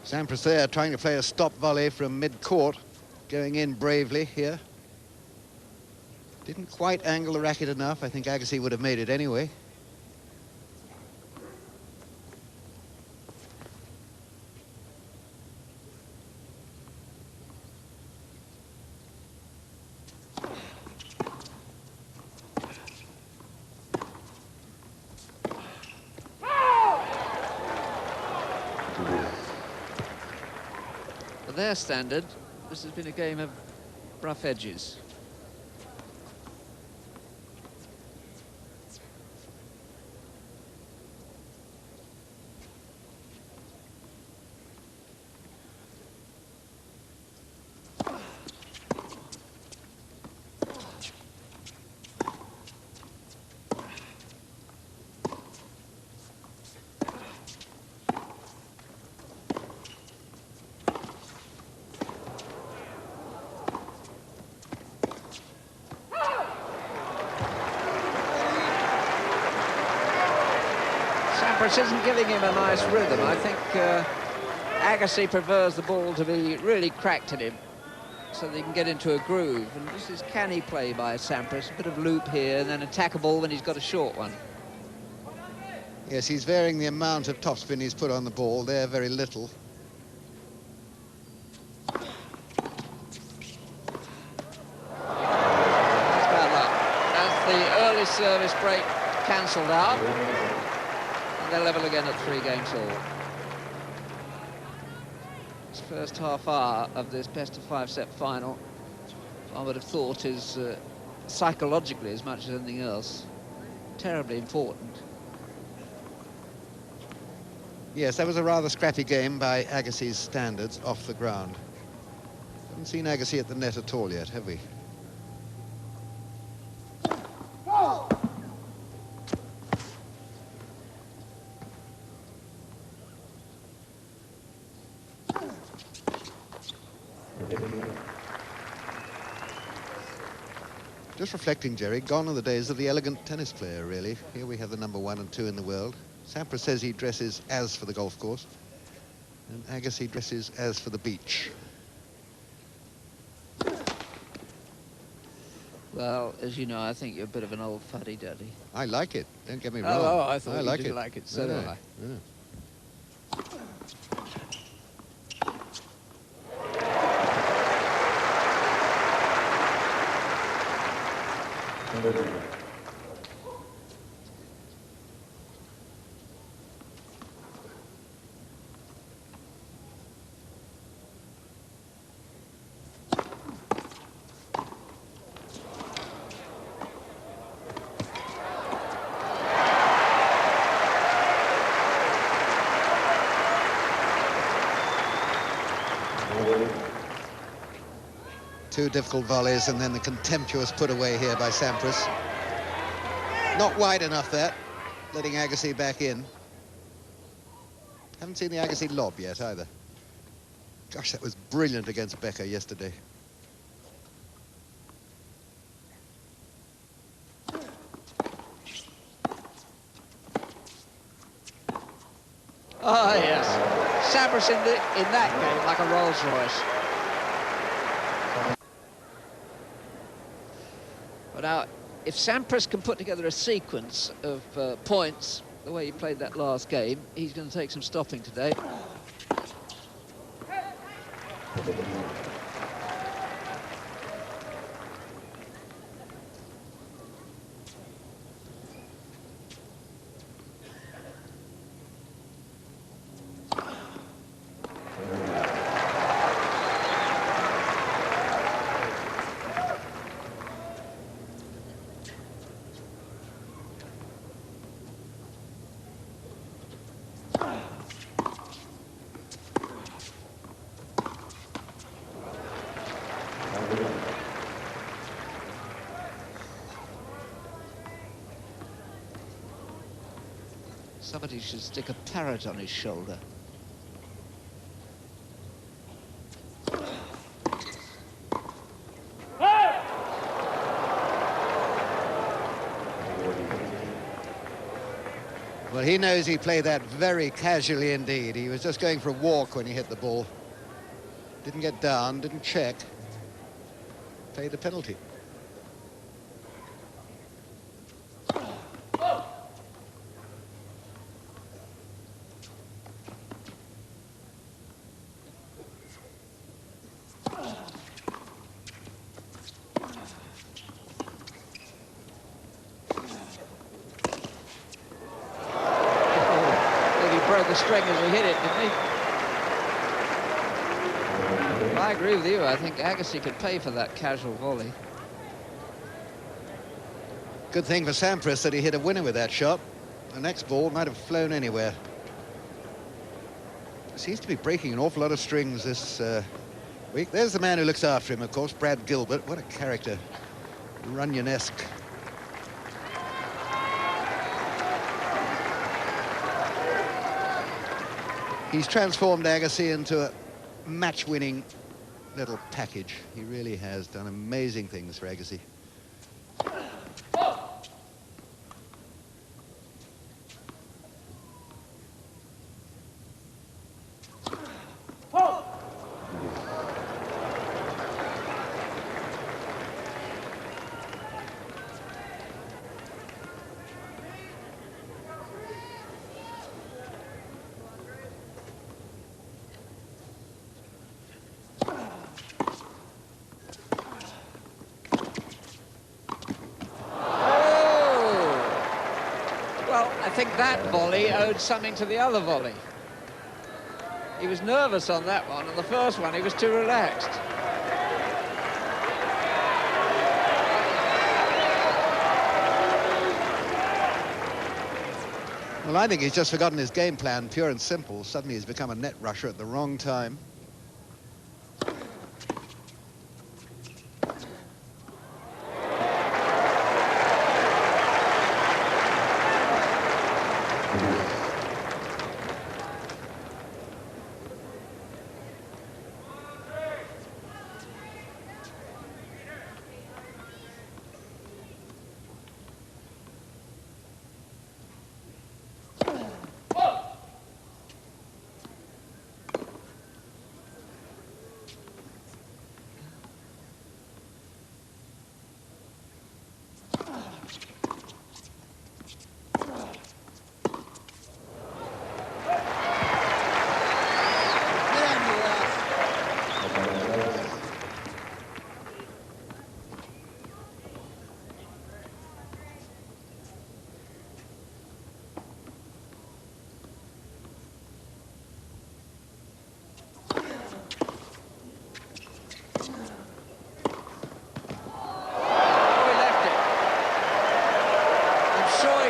Sampras there trying to play a stop volley from mid-court, going in bravely here. Didn't quite angle the racket enough. I think Agassi would have made it anyway. For their standard, this has been a game of rough edges. Sampras isn't giving him a nice rhythm. I think Agassi prefers the ball to be really cracked at him so that he can get into a groove. And this is canny play by Sampras. A bit of loop here and then attack a ball when he's got a short one. Yes, he's varying the amount of topspin he's put on the ball there, very little. That's bad luck. That's the early service break cancelled out. And they're level again at 3 games all. This first half hour of this best-of-5 set final, I would have thought, is psychologically as much as anything else terribly important. Yes, that was a rather scrappy game by Agassi's standards off the ground. Haven't seen Agassi at the net at all yet, have we? Just reflecting, Jerry, gone are the days of the elegant tennis player, really. Here we have the number 1 and 2 in the world. Sampras says he dresses as for the golf course, and Agassi dresses as for the beach. Well, as you know, I think you're a bit of an old fuddy-duddy. I like it, don't get me wrong. Oh, I thought I you like did it. like it, so do I. Yeah. Two difficult volleys and then the contemptuous put away here by Sampras. Not wide enough that, letting Agassi back in. Haven't seen the Agassi lob yet either. Gosh, that was brilliant against Becker yesterday. Oh, yes. Sampras in that game like a Rolls Royce. But now, if Sampras can put together a sequence of points, the way he played that last game, he's going to take some stopping today. Somebody should stick a parrot on his shoulder. Well, he knows he played that very casually indeed. He was just going for a walk when he hit the ball. Didn't get down, didn't check. Paid the penalty. Broke a string as he hit it, didn't he? Well, I agree with you. I think Agassi could pay for that casual volley. Good thing for Sampras that he hit a winner with that shot. The next ball might have flown anywhere. Seems to be breaking an awful lot of strings this week. There's the man who looks after him, of course, Brad Gilbert. What a character. Runyon-esque. He's transformed Agassi into a match-winning little package. He really has done amazing things for Agassi. I think that volley owed something to the other volley. He was nervous on that one, and the first one he was too relaxed. Well, I think he's just forgotten his game plan, pure and simple. Suddenly he's become a net rusher at the wrong time.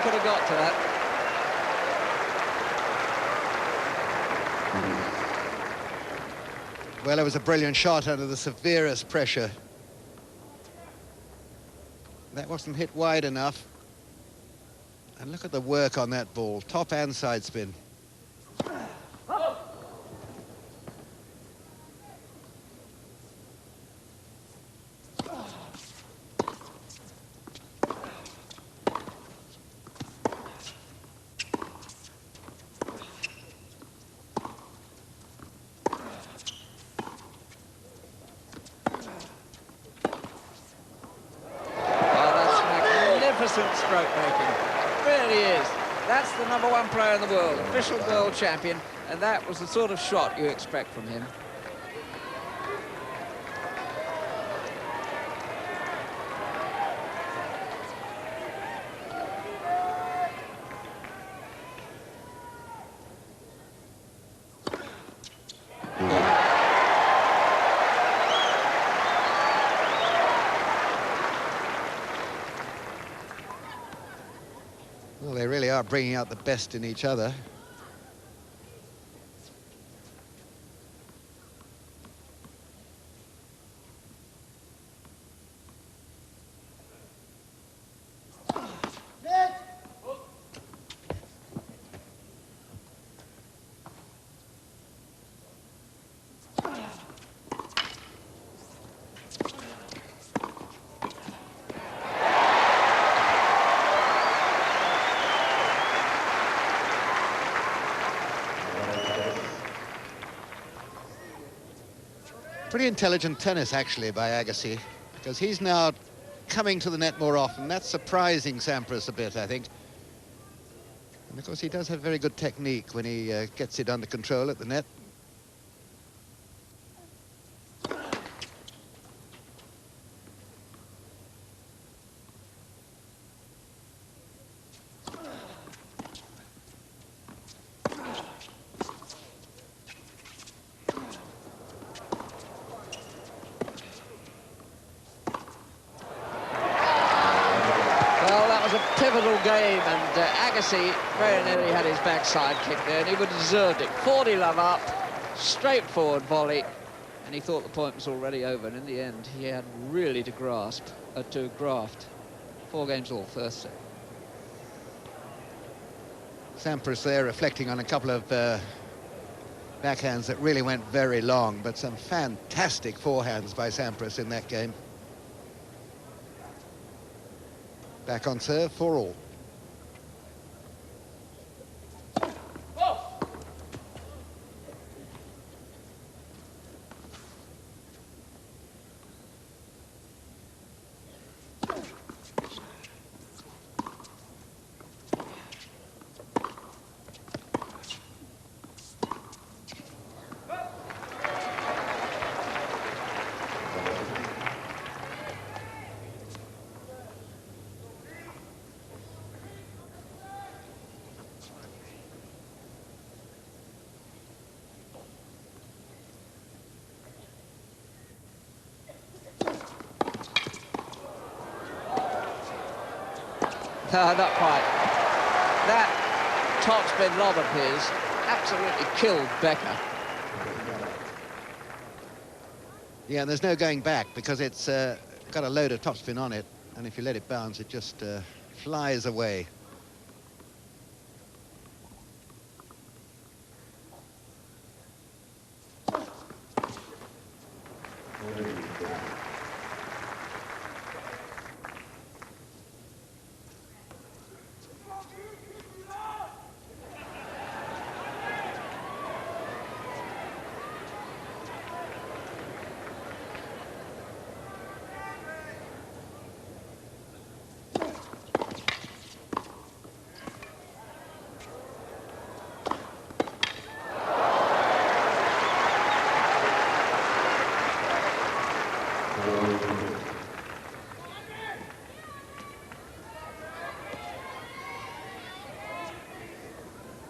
Could have got to that. Well, it was a brilliant shot under the severest pressure. That wasn't hit wide enough. And look at the work on that ball, top and side spin. Stroke making, really is. That's the #1 player in the world, official world champion, and that was the sort of shot you expect from him. Well, they really are bringing out the best in each other. Pretty intelligent tennis, actually, by Agassi, because he's now coming to the net more often. That's surprising Sampras a bit, I think. And of course, he does have very good technique when he gets it under control at the net. Pivotal game, and Agassi very nearly had his backside kick there, and he would have deserved it. 40-love up, straightforward volley, and he thought the point was already over, and in the end he had really to graft 4 games all, first set. Sampras there reflecting on a couple of backhands that really went very long, but some fantastic forehands by Sampras in that game. Back on serve for all. Not quite. That topspin lob of his absolutely killed Becker. Yeah, and there's no going back because it's got a load of topspin on it, and if you let it bounce, it just flies away.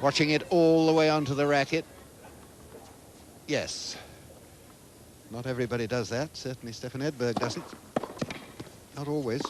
Watching it all the way onto the racket. Yes. Not everybody does that. Certainly Stefan Edberg doesn't. Not always.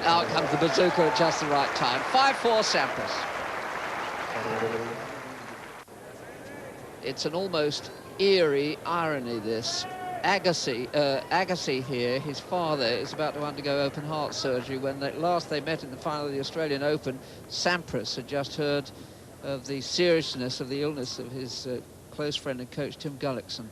Out comes the bazooka at just the right time. 5-4 Sampras. It's an almost eerie irony, this. Agassi here, his father, is about to undergo open heart surgery. When last they met in the final of the Australian Open, Sampras had just heard of the seriousness of the illness of his close friend and coach, Tim Gullickson.